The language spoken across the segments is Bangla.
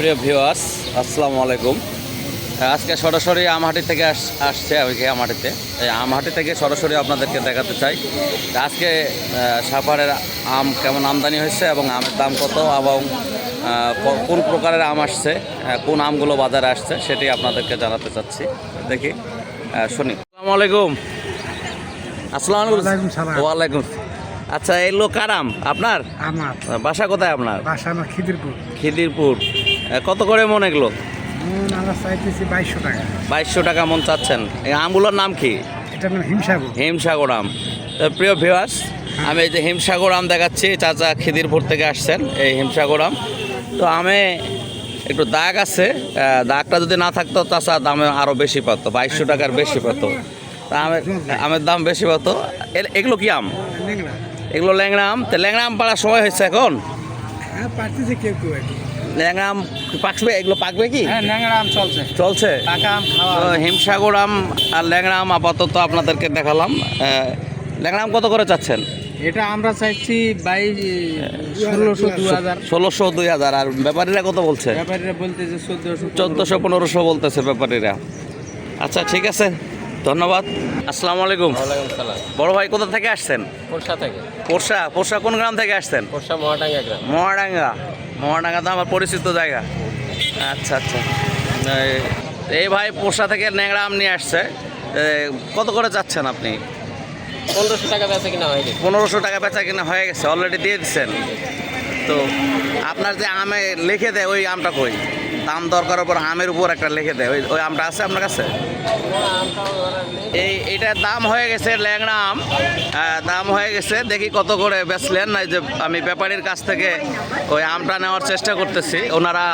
প্রিয় ভিউয়ার্স, আসসালামু আলাইকুম। আজকে সরাসরি আমহাটি থেকে আসছে আমি আমহাটিতে। এই আমহাটি থেকে সরাসরি আপনাদেরকে দেখাতে চাই আজকে সাভারের আম কেমন আমদানি হয়েছে এবং আমের দাম কত এবং কোন প্রকারের আম আসছে, কোন আমগুলো বাজারে আসছে সেটি আপনাদেরকে জানাতে চাচ্ছি। দেখি শুনি। আসসালামু আলাইকুম। আসসালামু আলাইকুম। ওয়ালাইকুম। আচ্ছা, এই লোক কার আম আপনার? আমার। বাসা কোথায় আপনার? বাসা আমার খিদিরপুর। খিদিরপুর। কত করে মন এগুলো? আমরা চাইতেছি 2200 টাকা। 2200 টাকা মন চাচ্ছেন। এই আমগুলোর নাম কি? এটার নাম হিমসাগর। হিমসাগর আম। তো প্রিয় ভিউয়ার্স, আমি এই যে হিমসাগর আম দেখাচ্ছি, চাচা খিদিরপুর থেকে আসছেন এই হিমসাগর আম। তো আমে একটু দাগ আছে, দাগটা যদি না থাকতো চাচা দামে আরও বেশি পাতো, 2200 টাকার বেশি পাতো। তা আমের দাম বেশি পাতো। এগুলো কি আম? এগুলো ল্যাংড়া আম। তো ল্যাংড়া আম পাড়ার সময় হয়েছে এখন? হ্যাঁ, পারতেছে কেউ কেউ। ল্যাংড়া আম পাকবে? এগুলো পাকবে কি? হ্যাঁ, ল্যাংড়া আম চলছে। পাকা আম খাওয়া। হিমসাগর আম আর ল্যাংড়া আম আপাতত আপনাদেরকে দেখালাম। ল্যাংড়া আম কত করে চাচ্ছেন? এটা আমরা চাইছি 1600 2000। আর ব্যাপারীরা কত বলছে? ব্যাপারীরা বলতেছে 1400 1500 বলতেছে ব্যাপারীরা। আচ্ছা, ঠিক আছে, ধন্যবাদ। আসসালামু আলাইকুম। ওয়ালাইকুম সালাম। বড় ভাই কোথা থেকে আসছেন? পোরশা থেকে। পোরশা কোন গ্রাম থেকে আসছেন? পোরশা মহাডাঙ্গা গ্রাম। মহাডাঙ্গা তো আমার পরিচিত জায়গা। আচ্ছা। এই ভাই পোরশা থেকে ন্যাংরা আম নিয়ে আসছে। কত করে যাচ্ছেন আপনি? 1500 টাকা বেচা কিনা হয়ে গেছে। 1500 টাকা বেচা কিনা হয়ে গেছে, অলরেডি দিয়ে দিচ্ছেন। তো আপনার যে আমে লিখে দেয় ওই আমটা কই? দাম দরকার উপর আমের উপর একটা লিখে দেয়, ওই আমটা আছে আপনার কাছে? এইটার দাম হয়ে গেছে, ল্যাংড়া আম দাম হয়ে গেছে। দেখি কত করে বেচলেন। না যে আমি ব্যাপারীর কাছ থেকে ওই আমটা নেওয়ার চেষ্টা করতেছি, ওনারা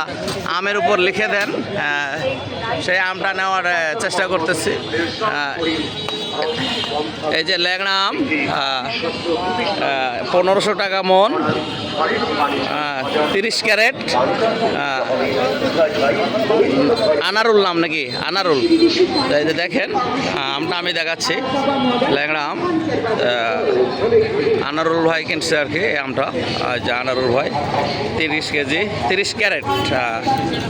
আমের উপর লিখে দেন, সেই আমটা নেওয়ার চেষ্টা করতেছি। এই যে ল্যাংড়া আম 1500 টাকা মন, 30 ক্যারেট। আনারুল নাম নাকি? আনারুল। এই যে দেখেন আমটা আমি দেখাচ্ছি, ল্যাংড়া আম। আনারুল ভাই কিনছে আর কি এই আমটা। যে আনারুল ভাই 30 কেজি 30 ক্যারেট।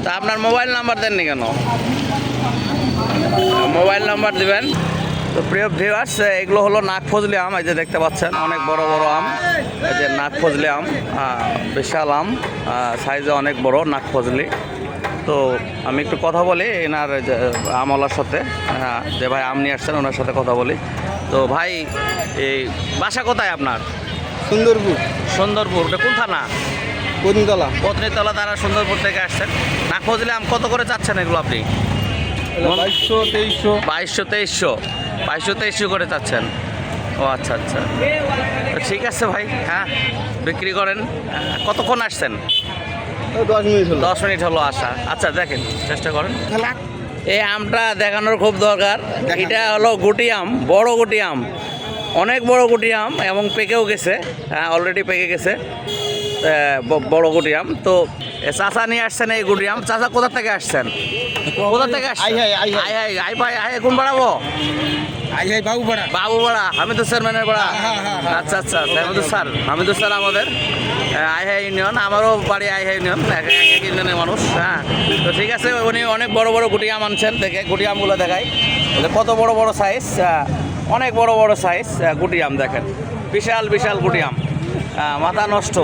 তা আপনার মোবাইল নাম্বার দেননি কেন? মোবাইল নাম্বার দিবেন। তো প্রিয় ভিউয়ার্স, এগুলো হলো নাগফজলি আম। এই যে দেখতে পাচ্ছেন অনেক বড় বড় আম। এই যে নাগফজলি আম, বিশাল আম, সাইজে অনেক বড় নাগফজলি। তো আমি একটু কথা বলি এনার আমওয়ালার সাথে, যে ভাই আম নিয়ে আসছেন ওনার সাথে কথা বলি। তো ভাই, এই বাসা কোথায় আপনার? সুন্দরপুর। ওটা কোন থানা? পত্নীতলা তারা সুন্দরপুর থেকে আসছেন। নাগফজলি আম কত করে চাচ্ছেন এগুলো আপনি? 2200 করে চাচ্ছেন। ও আচ্ছা। ঠিক আছে ভাই, হ্যাঁ বিক্রি করেন। কতক্ষণ আসছেন? 10 মিনিট হলো আসা। আচ্ছা, দেখেন চেষ্টা করেন। এই আমটা দেখানোর খুব দরকার। এটা হলো গুটি আম, বড় গুটি আম, অনেক বড় গুটি আম এবং পেকেও গেছে। হ্যাঁ, অলরেডি পেকে গেছে, বড় গুটি আম। তো চাচা নিয়ে আসছেন এই গুটি আম। চাচা কোথা থেকে আসছেন? কোন বাড়াবো? বাবুপাড়া, হামিদুর স্যার ম্যানের পাড়া। আচ্ছা, হামিদুর স্যার আমাদের আইহাই ইউনিয়ন, আমারও বাড়ি আইহাই ইউনিয়ন, এক ইউনিয়নের মানুষ। হ্যাঁ, তো ঠিক আছে, উনি অনেক বড় বড় গুটি আম আনছেন। দেখে গুটি আমগুলো দেখাই, কত বড় বড় সাইজ, অনেক বড় বড় সাইজ গুটি আম। দেখেন বিশাল গুটি আম, মাথা নষ্ট।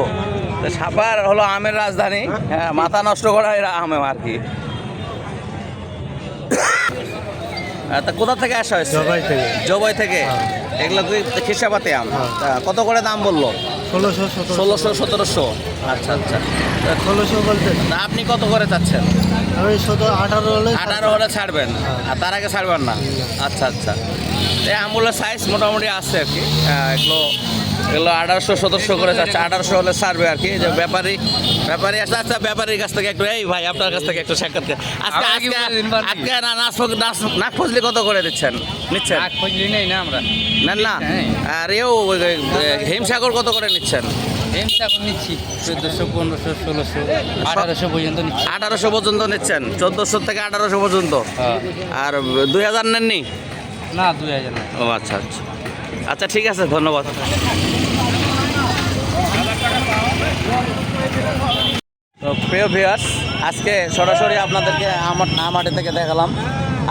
সাভার হলো আমের রাজধানী, মাথা নষ্ট করা আমে আর কি। তা কোথা থেকে আসা হয়েছে? জবাই থেকে। এগুলো খিসাপাতি আম। কত করে দাম বললো? 1600 1700। আচ্ছা। 1600 বলতে। আপনি কত করে চাচ্ছেন? আমি 18 হলে ছাড়বেন, আর তার আগে ছাড়বেন না? আচ্ছা। এই আমগুলোর সাইজ মোটামুটি আছে আর কি। এগুলো 1800 1700 করে যাচ্ছে। 1800 হলে ছাড়বে আর কি। যে ব্যাপারী আসলে। আচ্ছা, ব্যাপারীর কাছ থেকে একটু, এই ভাই আপনার কাছ থেকে একটু সাক্ষাৎ। আজকে নাগফজলি কত করে নিচ্ছেন? নাগফজলি নেই না আমরা, নেন না? আর হিমসাগর কত করে নিচ্ছেন? হিমসাগর নিচ্ছি 1400 1500 1600 1800 পর্যন্ত নিচ্ছি। 1800 পর্যন্ত নিচ্ছেন? 1400 থেকে 1800 পর্যন্ত। আর 2000 নেননি? না, 2000 না। ও আচ্ছা, ঠিক আছে, ধন্যবাদ। তো প্রিয় ভিউয়ার্স, আজকে সরাসরি আপনাদেরকে আমাটে থেকে দেখালাম।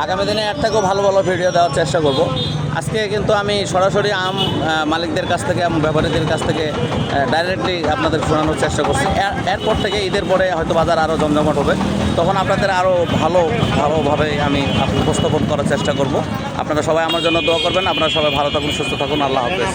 আগামী দিনে এর থেকেও ভালো ভালো ভিডিও দেওয়ার চেষ্টা করব। আজকে কিন্তু আমি সরাসরি আম মালিকদের কাছ থেকে, আম ব্যাপারীদের কাছ থেকে ডাইরেক্টলি আপনাদের শোনানোর চেষ্টা করছি। এরপর থেকে ঈদের পরে হয়তো বাজার আরও জমজমাট হবে, তখন আপনাদের আরও ভালোভাবে আমি উপস্থাপন করার চেষ্টা করব। আপনারা সবাই আমার জন্য দোয়া করবেন। আপনারা সবাই ভালো থাকুন, সুস্থ থাকুন। আল্লাহ হাফেজ।